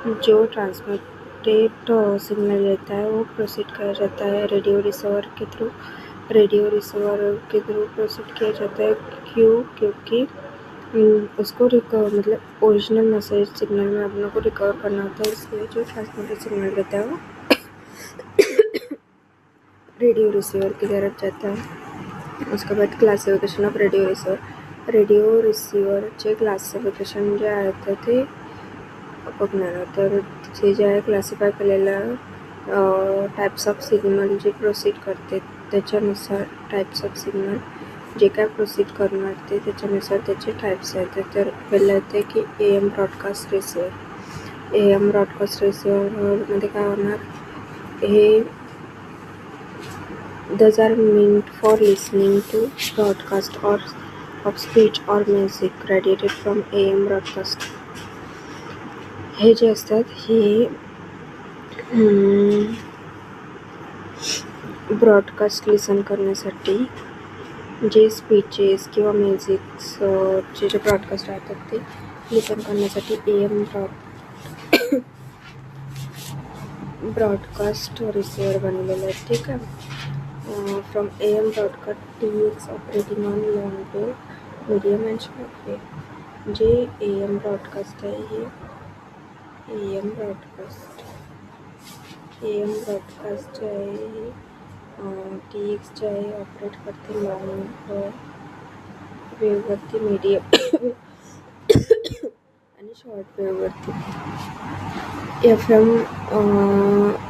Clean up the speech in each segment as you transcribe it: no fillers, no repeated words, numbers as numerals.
जो transmitted signal रहता है वो प्रोसीड किया जाता है रेडियो रिसीवर के थ्रू। रेडियो रिसीवर के थ्रू प्रोसीड किया जाता है। क्यों? क्योंकि उसको मतलब ओरिजिनल मैसेज सिग्नल में अपनों को रिकवर करना होता है, इसलिए जो ट्रांसमिटेड सिग्नल रहता है वो रेडियो रिसीवर की तरफ जाता है। उसके बाद classification of radio receiver. Radio रिसीवरचे क्लासिफिकेशन जे आहे तर ते बघणार. तर जे जे आहे क्लासिफाय केलेलं टाईप्स ऑफ सिग्नल जे प्रोसीड करते त्याच्यानुसार टाईप्स ऑफ सिग्नल जे काय प्रोसीड करणार ते त्याच्यानुसार त्याचे टाईप्स आहेत. तर पहिलं येते की AM broadcast receiver. AM broadcast रिसिव्हरमध्ये काय होणार, हे those are meant for listening to broadcast or of speech or music radiated from AM broadcast. हे जे असतात हे ब्रॉडकास्ट लिसन करण्यासाठी जे स्पीचेस किंवा म्युझिकचे जे ब्रॉडकास्ट राहतात ते लिसन करण्यासाठी AM ब्रॉडकास्ट रिसिव्हर बनलेलं आहे. ठीक आहे. From AM broadcast TX operating on long wave, medium and short wave. जे AM ब्रॉडकास्ट आहे हे AM ब्रॉडकास्ट जे आहे हे TX जे आहे ऑपरेट करते लॉंग वेववरती, मीडियम आणि शॉर्ट वेववरती. FM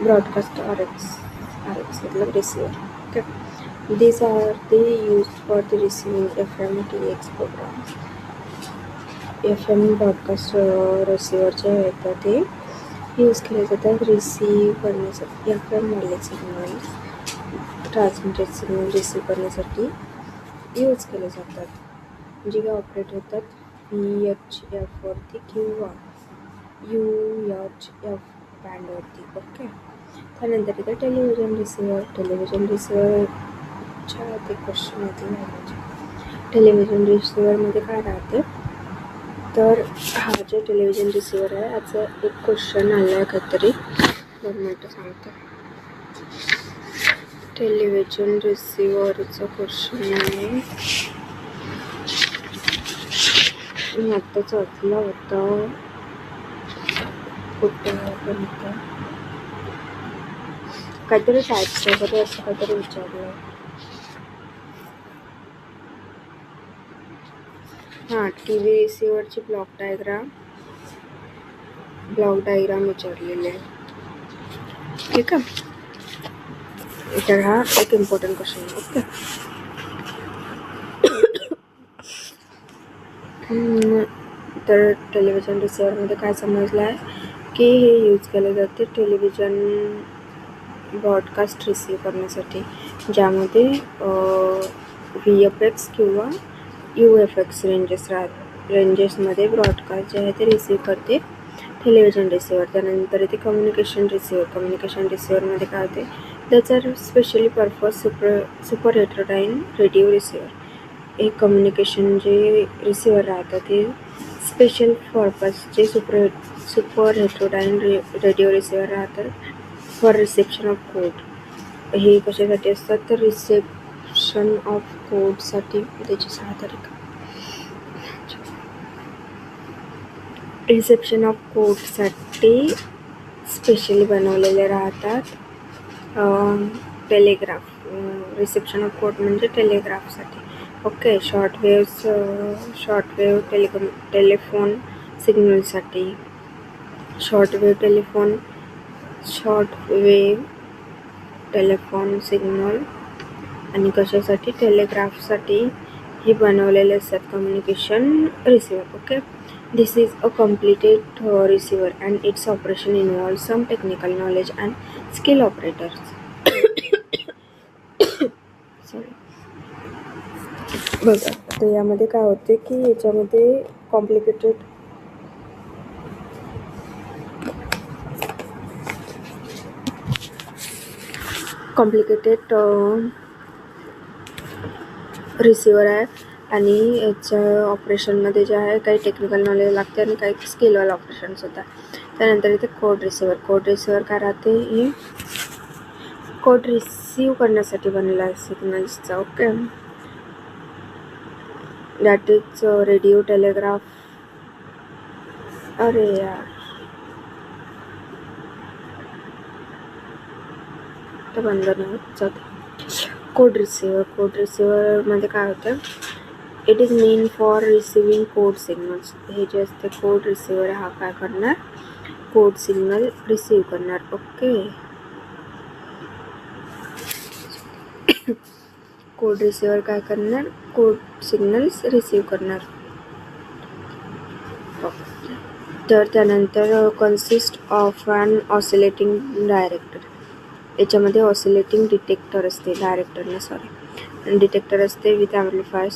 ब्रॉडकास्ट RX मतलब receiver. Okay. These are used for the receiving FM TX programs. FM broadcast receiver जे आहेत तर ते यूज केले जातात रिसीव करण्यासाठी. FM वाले सिग्नल ट्रान्समिटेड सिग्नल रिसीव करण्यासाठी यूज केले जातात, जे काय ऑपरेट होतात VHF वरती किंवा UHF बँडवरती. ओके. त्यानंतर इथे टेलिव्हिजन रिसिव्हर. टेलिव्हिजन रिसिव्हरच्या ते क्वेश्चन येतील माझे. टेलिव्हिजन रिसिव्हरमध्ये काय राहते तर हा जे टेलिव्हिजन रिसिव्हर आहे याचा एक क्वेश्चन आला आहे काहीतरी, 2 मिनटं सांगते. टेलिव्हिजन रिसिव्हरचा क्वेश्चन आहे, मी आत्ताच वाचला होता, कुठे पण होता काहीतरी टाईप्स वगैरे असं काहीतरी विचारलं. हां, TV रिसिव्हरची ब्लॉक डायग्राम विचारलेले आहे. ठीक आहे. तर हा एक इम्पॉर्टंट क्वेश्चन आहे. ओके. तर टेलिव्हिजन रिसिव्हरमध्ये काय समजलं आहे की हे यूज केले जाते टेलिव्हिजन ब्रॉडकास्ट रिसीव्ह करण्यासाठी, ज्यामध्ये VFX किंवा UFX रेंजेसमध्ये ब्रॉडकास्ट जे आहे ते रिसीव्ह करते टेलिव्हिजन रिसिव्हर. त्यानंतर इथे कम्युनिकेशन रिसिव्हरमध्ये काय होते, that's are specially purpose super heterodyne radio receiver. एक कम्युनिकेशन जे रिसिव्हर राहतात ते स्पेशल पर्पजचे सुपर हेट्रोडाईन रेडिओ रिसिव्हर राहतात फॉर रिसेप्शन ऑफ कोड. हे कशासाठी असतात तर रिसेप्शन ऑफ कोडसाठी. त्याची 6 तारीख रिसेप्शन ऑफ कोडसाठी स्पेशली बनवलेले राहतात. टेलिग्राफ रिसेप्शन ऑफ कोड म्हणजे टेलिग्राफसाठी. ओके. शॉर्ट वेव टेलिफोन सिग्नलसाठी, शॉर्ट वेव टेलिफोन सिग्नल आणि कशासाठी टेलिग्राफसाठी हे बनवलेले असतात communication receiver. Okay. This is a completed receiver and its operation involve some technical knowledge and skill operators. Sorry. बघा, तर यामध्ये काय होते की याच्यामध्ये कॉम्प्लिकेटेड रिसिव्हर आहे. आणि याच्या ऑपरेशनमध्ये जे आहे काही टेक्निकल नॉलेज लागते आणि काही स्किलवाला ऑपरेशन्स होतात. त्यानंतर इथे कोड रिसिव्हर काय राहते, हे कोड रिसीव करण्यासाठी बनलेला आहे सिग्नल्सचा. Okay, that is radio telegraph. अरे यार, तर बंद नाही होत जाते. कोड रिसिव्हरमध्ये काय होतं, it is meant for receiving code signals. हे जे असते कोड रिसिव्हर हा काय करणार, कोड सिग्नल रिसीव करणार. ओके, कोड रिसिव्हर काय करणार, कोड सिग्नल्स रिसीव करणार. तर त्यानंतर consist of an oscillating director. याच्यामध्ये ऑसिलेटिंग डिटेक्टर असते, डिटेक्टर असते विथ ॲम्प्लिफायर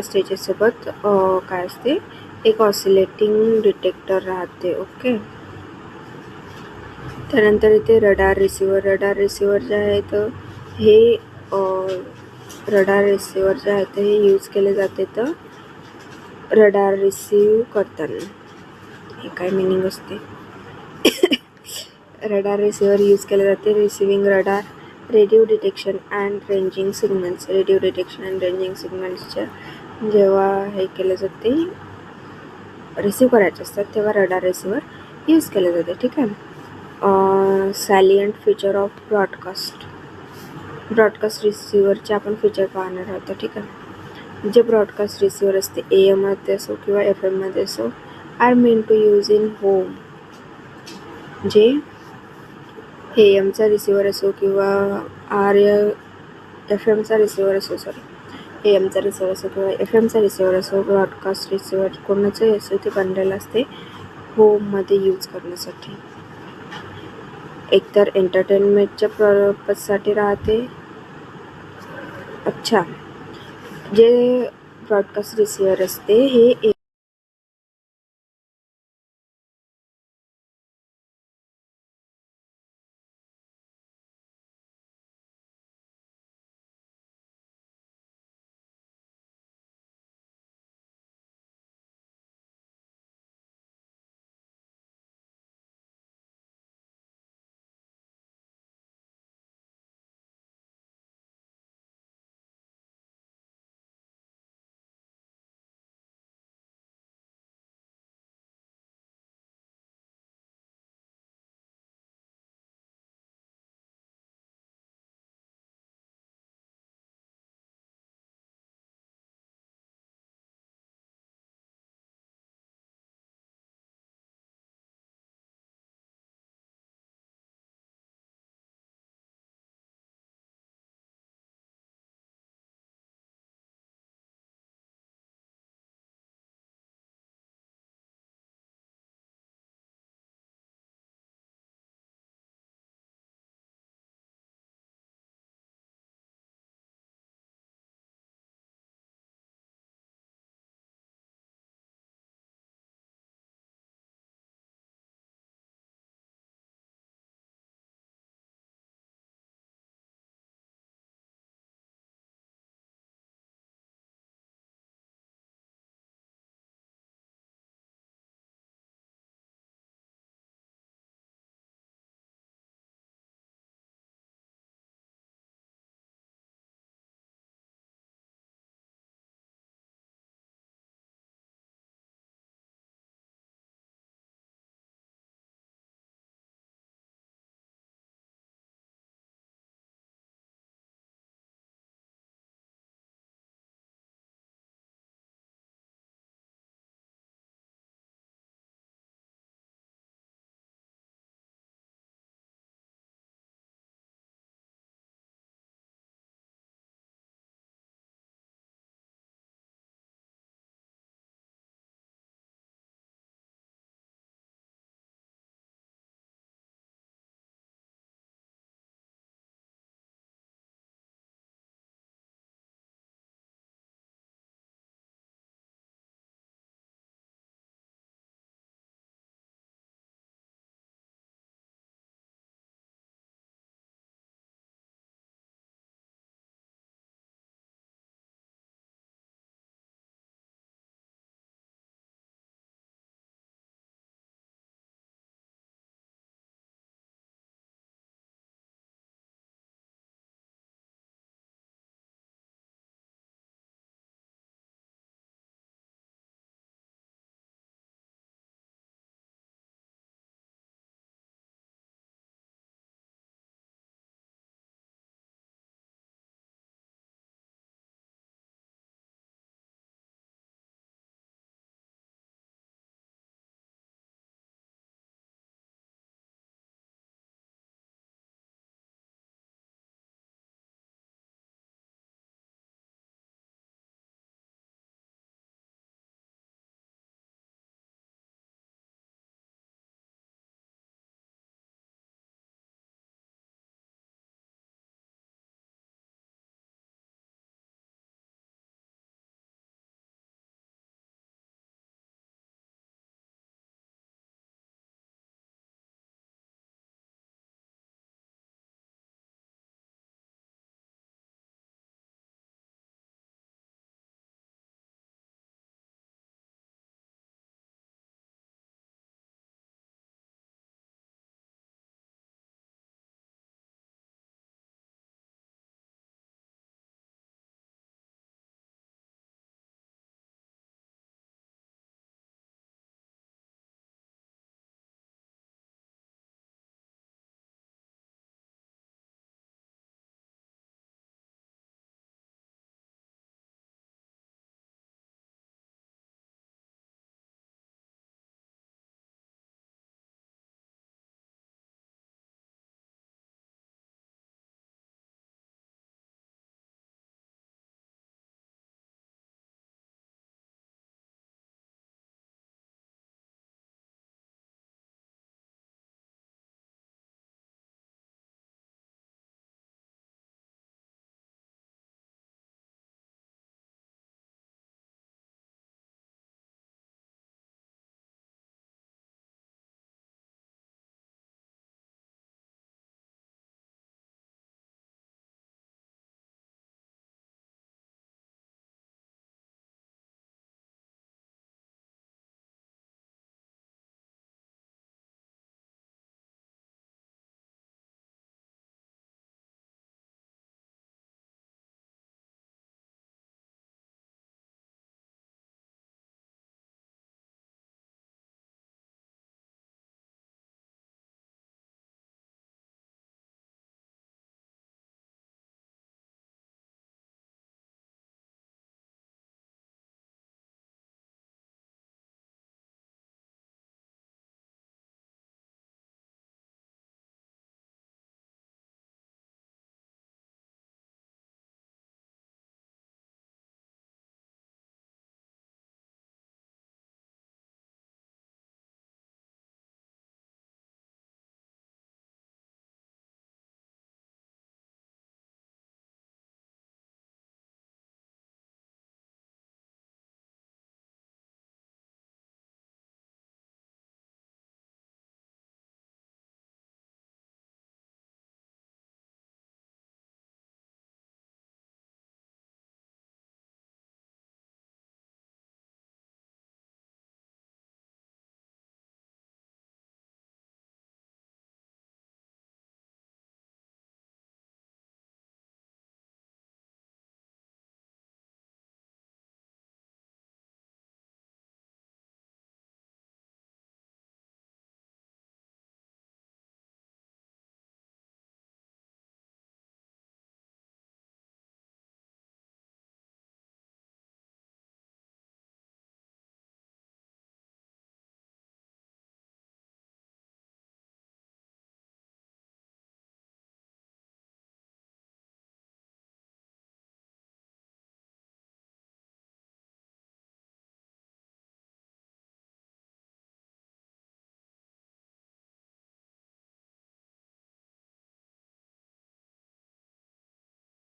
स्टेजेससोबत काय असते, एक ऑसिलेटिंग डिटेक्टर राहते. ओके, त्यानंतर इथे रडार रिसिव्हर जे आहे तर हे रडार रिसिव्हर जे आहे तर हे यूज केले जाते तर रडार रिसीव करताना. हे काय मिनिंग असते, रडार रिसिव्हर यूज केले जाते receiving radar radio detection and ranging सिग्नल्सच्या जेव्हा हे केले जाते, रिसीव करायचे असतात तेव्हा रडार रिसिव्हर यूज केले जाते. ठीक आहे. सॅलियंट फीचर ऑफ ब्रॉडकास्ट रिसिव्हरचे आपण फीचर पाहणार आहोत. ठीक आहे. जे ब्रॉडकास्ट रिसिव्हर असते AM मध्ये असो किंवा FM मध्ये असो, are meant to use in home. जे AMचा रिसिव्हर असो किंवा AMचा रिसिव्हर असो किंवा FMचा रिसिव्हर असो, ब्रॉडकास्ट रिसिव्हर कोणाचंही असो ते बनलेलं असते होममध्ये यूज करण्यासाठी. एकतर एंटरटेनमेंटच्या पर्पजसाठी राहते. अच्छा, जे ब्रॉडकास्ट रिसिव्हर असते हे